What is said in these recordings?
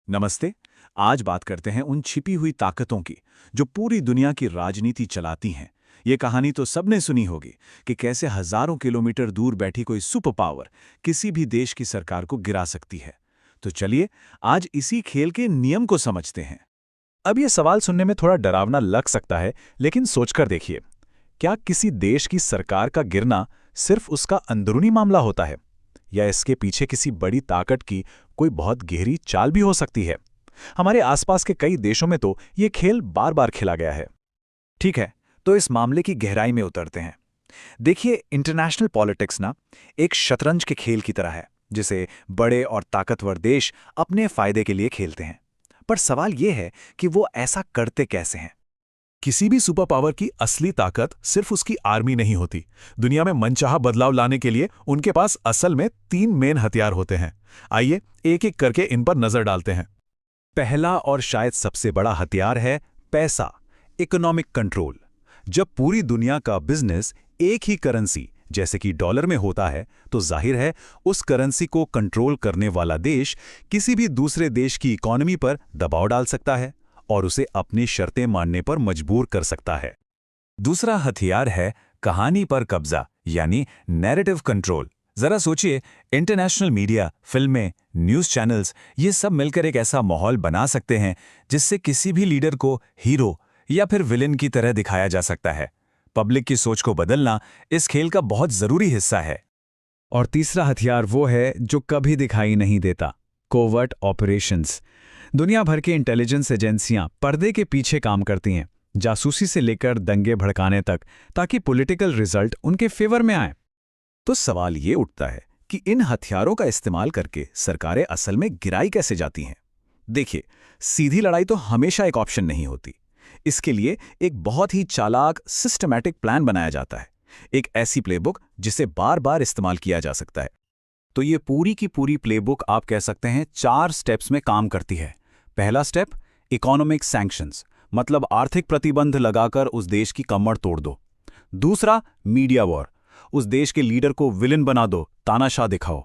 नमस्ते। आज बात करते हैं उन छिपी हुई ताकतों की जो पूरी दुनिया की राजनीति चलाती हैं। ये कहानी तो सबने सुनी होगी कि कैसे हजारों किलोमीटर दूर बैठी कोई सुपर पावर किसी भी देश की सरकार को गिरा सकती है। तो चलिए आज इसी खेल के नियम को समझते हैं। अब ये सवाल सुनने में थोड़ा डरावना लग सकता है, लेकिन सोचकर देखिए, क्या किसी देश की सरकार का गिरना सिर्फ उसका अंदरूनी मामला होता है, या इसके पीछे किसी बड़ी ताकत की कोई बहुत गहरी चाल भी हो सकती है? हमारे आसपास के कई देशों में तो ये खेल बार बार खेला गया है। ठीक है, तो इस मामले की गहराई में उतरते हैं। देखिए, इंटरनेशनल पॉलिटिक्स ना एक शतरंज के खेल की तरह है, जिसे बड़े और ताकतवर देश अपने फायदे के लिए खेलते हैं। पर सवाल यह है कि वो ऐसा करते कैसे हैं। किसी भी सुपर पावर की असली ताकत सिर्फ उसकी आर्मी नहीं होती। दुनिया में मनचाहा बदलाव लाने के लिए उनके पास असल में 3 मेन हथियार होते हैं। आइए एक एक करके इन पर नजर डालते हैं। पहला और शायद सबसे बड़ा हथियार है पैसा, इकोनॉमिक कंट्रोल। जब पूरी दुनिया का बिजनेस एक ही करेंसी जैसे कि डॉलर में होता है, तो जाहिर है उस करेंसी को कंट्रोल करने वाला देश किसी भी दूसरे देश की इकोनॉमी पर दबाव डाल सकता है और उसे अपनी शर्तें मानने पर मजबूर कर सकता है। दूसरा हथियार है कहानी पर कब्जा, यानी नैरेटिव कंट्रोल। जरा सोचिए, इंटरनेशनल मीडिया, फिल्में, न्यूज़ चैनल्स, ये सब मिलकर एक ऐसा माहौल बना सकते हैं जिससे किसी भी लीडर को हीरो या फिर विलेन की तरह दिखाया जा सकता है। पब्लिक की सोच को बदलना इस खेल का बहुत जरूरी हिस्सा है। और तीसरा हथियार वो है जो कभी दिखाई नहीं देता, कोवर्ट ऑपरेशंस। दुनिया भर के इंटेलिजेंस एजेंसियां पर्दे के पीछे काम करती हैं, जासूसी से लेकर दंगे भड़काने तक, ताकि पॉलिटिकल रिजल्ट उनके फेवर में आए। तो सवाल ये उठता है कि इन हथियारों का इस्तेमाल करके सरकारें असल में गिराई कैसे जाती हैं। देखिए, सीधी लड़ाई तो हमेशा एक ऑप्शन नहीं होती। इसके लिए एक बहुत ही चालाक सिस्टमैटिक प्लान बनाया जाता है, एक ऐसी प्लेबुक जिसे बार बार इस्तेमाल किया जा सकता है। तो ये पूरी की पूरी प्लेबुक आप कह सकते हैं 4 स्टेप्स में काम करती है। पहला स्टेप, इकोनॉमिक सैंक्शंस, मतलब आर्थिक प्रतिबंध लगाकर उस देश की कमर तोड़ दो। दूसरा, मीडिया वॉर, उस देश के लीडर को विलेन बना दो, तानाशाह दिखाओ।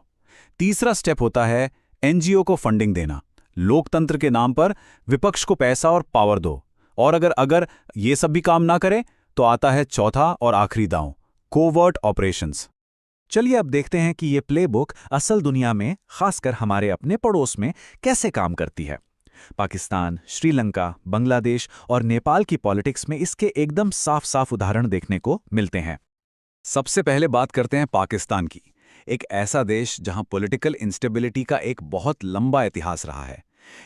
तीसरा स्टेप होता है एनजीओ को फंडिंग देना, लोकतंत्र के नाम पर विपक्ष को पैसा और पावर दो। और अगर ये सब भी काम ना करे तो आता है चौथा और आखिरी दांव, कोवर्ट ऑपरेशंस। चलिए अब देखते हैं कि ये प्लेबुक असल दुनिया में, खासकर हमारे अपने पड़ोस में, कैसे काम करती है। पाकिस्तान, श्रीलंका, बांग्लादेश और नेपाल की पॉलिटिक्स में इसके एकदम साफ साफ उदाहरण देखने को मिलते हैं। सबसे पहले बात करते हैं पाकिस्तान की, एक ऐसा देश जहां पॉलिटिकल इंस्टेबिलिटी का एक बहुत लंबा इतिहास रहा है।